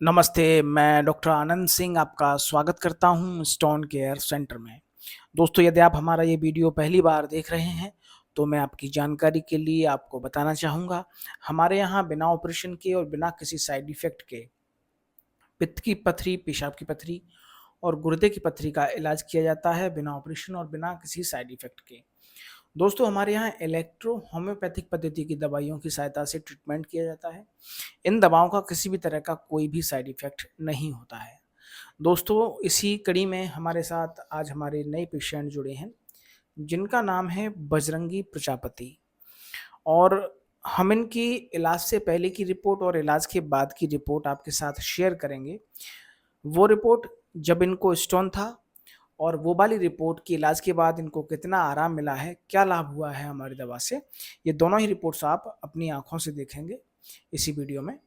नमस्ते, मैं डॉक्टर आनंद सिंह आपका स्वागत करता हूँ स्टोन केयर सेंटर में। दोस्तों, यदि आप हमारा ये वीडियो पहली बार देख रहे हैं, तो मैं आपकी जानकारी के लिए आपको बताना चाहूँगा, हमारे यहाँ बिना ऑपरेशन के और बिना किसी साइड इफ़ेक्ट के पित्त की पथरी, पेशाब की पथरी और गुर्दे की पथरी का इलाज किया जाता है बिना ऑपरेशन और बिना किसी साइड इफ़ेक्ट के। दोस्तों, हमारे यहाँ इलेक्ट्रो होम्योपैथिक पद्धति की दवाइयों की सहायता से ट्रीटमेंट किया जाता है। इन दवाओं का किसी भी तरह का कोई भी साइड इफ़ेक्ट नहीं होता है। दोस्तों, इसी कड़ी में हमारे साथ आज हमारे नए पेशेंट जुड़े हैं, जिनका नाम है बजरंगी प्रजापति। और हम इनकी इलाज से पहले की रिपोर्ट और इलाज के बाद की रिपोर्ट आपके साथ शेयर करेंगे। वो रिपोर्ट जब इनको स्टोन था और वो वाली रिपोर्ट की इलाज के बाद इनको कितना आराम मिला है, क्या लाभ हुआ है हमारी दवा से, ये दोनों ही रिपोर्ट्स आप अपनी आँखों से देखेंगे इसी वीडियो में।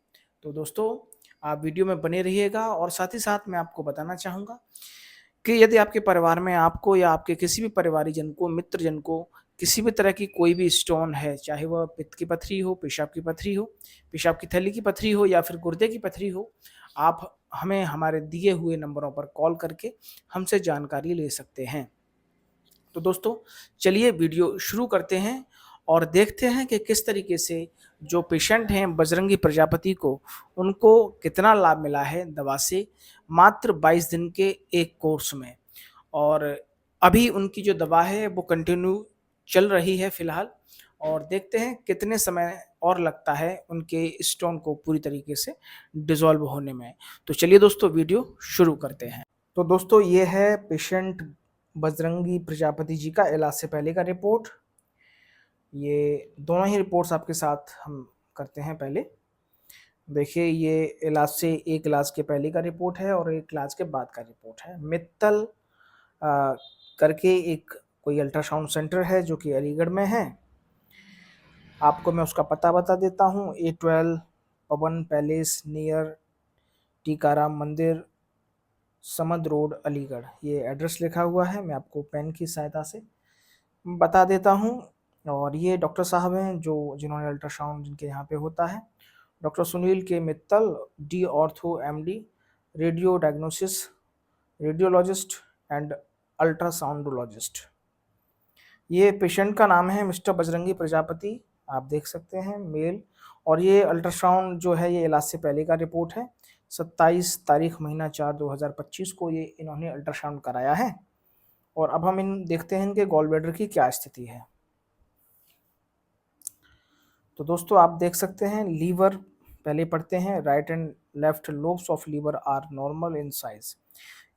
तो दोस्तों, आप वीडियो में बने रहिएगा और साथ ही साथ मैं आपको बताना चाहूँगा कि यदि आपके परिवार में आपको या आपके किसी भी परिवारीजन को, मित्रजन को किसी भी तरह की कोई भी स्टोन है, चाहे वह पित्त की पथरी हो, पेशाब की पथरी हो, पेशाब की थैली की पथरी हो या फिर गुर्दे की पथरी हो, आप हमें हमारे दिए हुए नंबरों पर कॉल करके हमसे जानकारी ले सकते हैं। तो दोस्तों, चलिए वीडियो शुरू करते हैं और देखते हैं कि किस तरीके से जो पेशेंट हैं बजरंगी प्रजापति को, उनको कितना लाभ मिला है दवा से मात्र 22 दिन के एक कोर्स में। और अभी उनकी जो दवा है वो कंटिन्यू चल रही है फ़िलहाल, और देखते हैं कितने समय और लगता है उनके स्टोन को पूरी तरीके से डिसॉल्व होने में। तो चलिए दोस्तों, वीडियो शुरू करते हैं। तो दोस्तों, ये है पेशेंट बजरंगी प्रजापति जी का इलाज से पहले का रिपोर्ट। ये दोनों ही रिपोर्ट्स आपके साथ हम करते हैं पहले। देखिए, ये एक इलाज के पहले का रिपोर्ट है और एक इलाज के बाद का रिपोर्ट है। मित्तल करके एक कोई अल्ट्रासाउंड सेंटर है जो कि अलीगढ़ में है। आपको मैं उसका पता बता देता हूँ। A12 पवन पैलेस नियर टीकाराम मंदिर, समद रोड, अलीगढ़। ये एड्रेस लिखा हुआ है, मैं आपको पेन की सहायता से बता देता हूँ। और ये डॉक्टर साहब हैं जिन्होंने अल्ट्रासाउंड जिनके यहाँ पे होता है, doctor Sunil K Mittal, D ortho MD, radio diagnosis, radiologist and ultrasoundologist. ये पेशेंट का नाम है मिस्टर बजरंगी प्रजापति, आप देख सकते हैं, मेल। और ये अल्ट्रासाउंड जो है ये इलाज से पहले का रिपोर्ट है। 27 तारीख महीना 4 2025 को ये इन्होंने अल्ट्रासाउंड कराया है। और अब हम इन देखते हैं इनके गॉल ब्लैडर की क्या स्थिति है। तो दोस्तों, आप देख सकते हैं लीवर पहले पढ़ते हैं। Right and left lobes of liver are normal in size,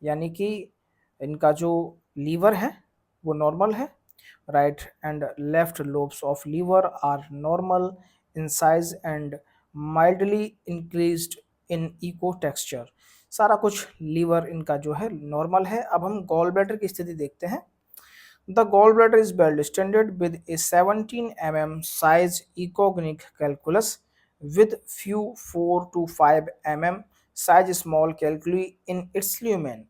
यानी कि इनका जो लीवर है वो नॉर्मल है। Right and left lobes of liver are normal in size and mildly increased in echo texture. सारा कुछ लीवर इनका जो है नॉर्मल है। अब हम गॉल ब्लैडर की स्थिति देखते हैं। The gallbladder is well distended with a 17 mm size ecogenic calculus with few 4 to 5 mm size small calculi in its lumen।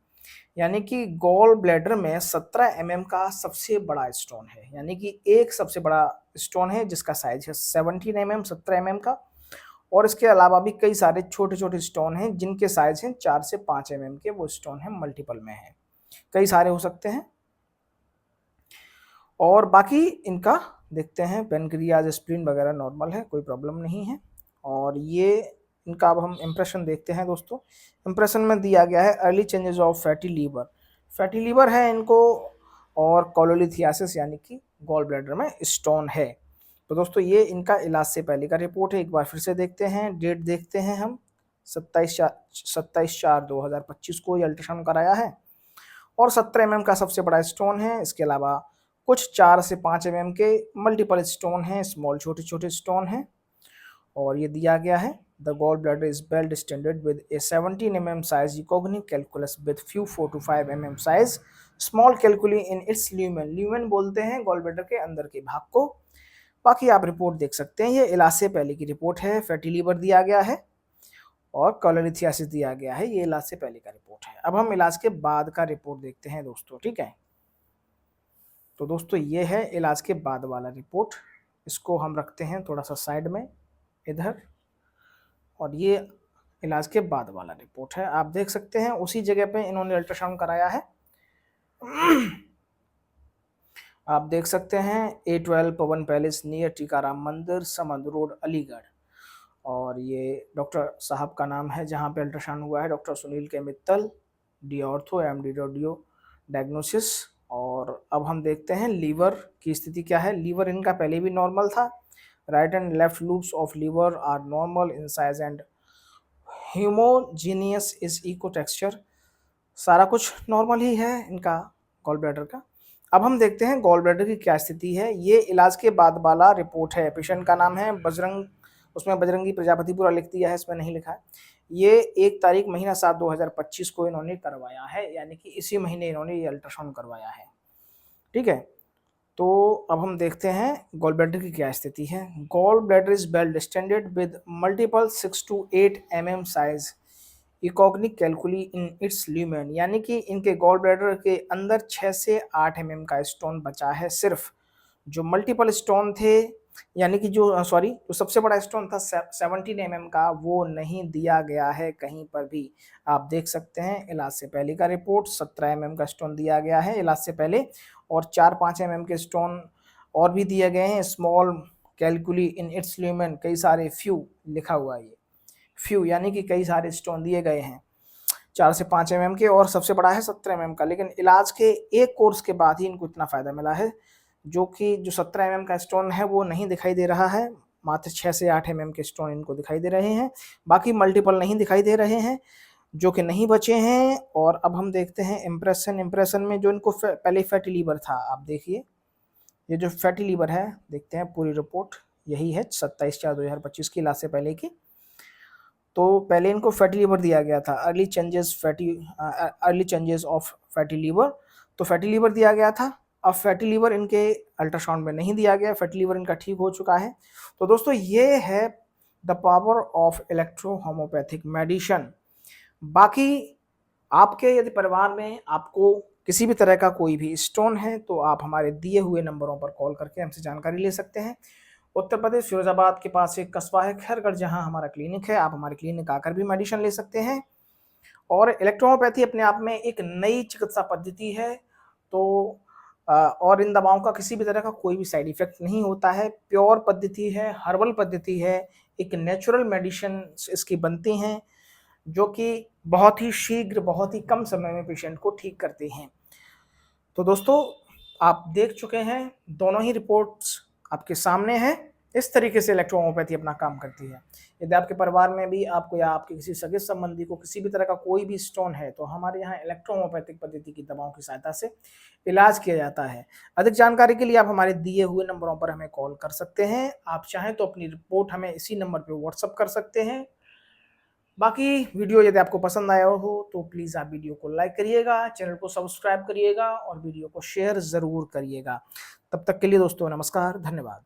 यानी कि गॉल ब्लैडर में 17 का सबसे बड़ा स्टोन है, यानी कि एक सबसे बड़ा स्टोन है जिसका साइज है 17 17 का। और इसके अलावा भी कई सारे छोटे छोटे स्टोन हैं जिनके साइज हैं 4 से 5 के। वो स्टोन है मल्टीपल में है, कई सारे हो सकते हैं। और बाकी इनका देखते हैं, पेनक्रियाज स्प्लीन वगैरह नॉर्मल है, कोई प्रॉब्लम नहीं है। और ये इनका अब हम इम्प्रेशन देखते हैं। दोस्तों, इम्प्रेशन में दिया गया है early changes of fatty liver. Fatty liver है इनको, और कोलोलिथियासिस यानी कि गॉल ब्लैडर में स्टोन है। तो दोस्तों, ये इनका इलाज से पहले का रिपोर्ट है। एक बार फिर से देखते हैं, डेट देखते हैं हम। 27/4/2025 को ये अल्ट्रासाउंड कराया है और 17 का सबसे बड़ा स्टोन है। इसके अलावा कुछ 4 से 5 के मल्टीपल स्टोन हैं, स्मॉल छोटे छोटे स्टोन हैं। और ये दिया गया है, the gall bladder is well distended with a 17 size echogenic calculus with few 4 to 5 size small calculi in its lumen. Lumen बोलते हैं गॉल ब्लैडर के अंदर के भाग को। बाकी आप रिपोर्ट देख सकते हैं, ये इलाज से पहले की रिपोर्ट है। फैटी लीवर दिया गया है और कोलोलिथियासिस दिया गया है, ये इलाज से पहले का रिपोर्ट है। अब हम इलाज के बाद का रिपोर्ट देखते हैं दोस्तों, ठीक है। तो दोस्तों, ये है इलाज के बाद वाला रिपोर्ट। इसको हम रखते हैं थोड़ा सा साइड में इधर। और ये इलाज के बाद वाला रिपोर्ट है। आप देख सकते हैं उसी जगह पे इन्होंने अल्ट्रासाउंड कराया है। आप देख सकते हैं A12 पवन पैलेस नियर टीकाराम मंदिर, समंद रोड, अलीगढ़। और ये डॉक्टर साहब का नाम है जहाँ पे अल्ट्रासाउंड हुआ है, doctor Sunil K Mittal, D ortho, MD radio diagnosis. और अब हम देखते हैं लीवर की स्थिति क्या है। लीवर इनका पहले भी नॉर्मल था। Right and left lobes of liver are normal in size and homogeneous is echo texture. सारा कुछ नॉर्मल ही है इनका गॉल ब्लैडर का। अब हम देखते हैं गॉल ब्लैडर की क्या स्थिति है। ये इलाज के बाद वाला रिपोर्ट है। पेशेंट का नाम है बजरंग, उसमें बजरंगी प्रजापति पूरा लिख दिया है, इसमें नहीं लिखा है। ये 1 तारीख महीना 7 2025 को इन्होंने करवाया है, यानी कि इसी महीने इन्होंने ये अल्ट्रासाउंड करवाया है। ठीक है, तो अब हम देखते हैं गॉल ब्लैडर की क्या स्थिति है। Gall bladder is well distended with multiple 6 to 8 mm size echogenic calculi in its lumen, यानी कि इनके गॉल ब्लैडर के अंदर 6 से 8 mm का स्टोन बचा है सिर्फ। जो मल्टीपल स्टोन थे, यानी कि जो सबसे बड़ा स्टोन था 17 mm का, वो नहीं दिया गया है कहीं पर भी। आप देख सकते हैं इलाज से पहले का रिपोर्ट 17 mm का स्टोन दिया गया है इलाज से पहले, और 4-5 mm के स्टोन और भी दिए गए हैं। Small calculi in its lumen, कई सारे फ्यू लिखा हुआ है, ये फ्यू यानी कि कई सारे स्टोन दिए गए हैं 4 से 5 mm के, और सबसे बड़ा है 17 mm का। लेकिन इलाज के एक कोर्स के बाद ही इनको इतना फायदा मिला है, जो कि जो 17 mm का स्टोन है वो नहीं दिखाई दे रहा है, मात्र 6 से 8 mm के स्टोन इनको दिखाई दे रहे हैं। बाकी मल्टीपल नहीं दिखाई दे रहे हैं, जो कि नहीं बचे हैं। और अब हम देखते हैं इम्प्रेशन में जो इनको पहले फैटी लीवर था। आप देखिए ये जो फैटी लीवर है, देखते हैं पूरी रिपोर्ट यही है 27/4/2025 की, इलाज से पहले की। तो पहले इनको फैटी लीवर दिया गया था, early changes of fatty liver, तो फैटी लीवर दिया गया था। अब फैटी लीवर इनके अल्ट्रासाउंड में नहीं दिया गया, फैटी लीवर इनका ठीक हो चुका है। तो दोस्तों ये है the power of electro homeopathic medicine. बाकी आपके यदि परिवार में आपको किसी भी तरह का कोई भी स्टोन है, तो आप हमारे दिए हुए नंबरों पर कॉल करके हमसे जानकारी ले सकते हैं। उत्तर प्रदेश फिरोजाबाद के पास एक कस्बा है खैरगढ़, जहां हमारा क्लिनिक है। आप हमारे क्लिनिक आकर भी मेडिसिन ले सकते हैं। और इलेक्ट्रोहोम्योपैथी अपने आप में एक नई चिकित्सा पद्धति है, तो और इन दवाओं का किसी भी तरह का कोई भी साइड इफेक्ट नहीं होता है। प्योर पद्धति है, हर्बल पद्धति है, एक नेचुरल मेडिसिन इसकी बनती हैं, जो कि बहुत ही शीघ्र, बहुत ही कम समय में पेशेंट को ठीक करते हैं। तो दोस्तों आप देख चुके हैं, दोनों ही रिपोर्ट्स आपके सामने हैं। इस तरीके से इलेक्ट्रोहोम्योपैथी अपना काम करती है। यदि आपके परिवार में भी आपको या आपके किसी सगे संबंधी को किसी भी तरह का कोई भी स्टोन है, तो हमारे यहाँ इलेक्ट्रोहोम्योपैथिक पद्धति की दवाओं की सहायता से इलाज किया जाता है। अधिक जानकारी के लिए आप हमारे दिए हुए नंबरों पर हमें कॉल कर सकते हैं। आप चाहें तो अपनी रिपोर्ट हमें इसी नंबर पर व्हाट्सअप कर सकते हैं। बाकी वीडियो यदि आपको पसंद आया हो तो प्लीज़ आप वीडियो को लाइक करिएगा, चैनल को सब्सक्राइब करिएगा और वीडियो को शेयर ज़रूर करिएगा। तब तक के लिए दोस्तों नमस्कार, धन्यवाद।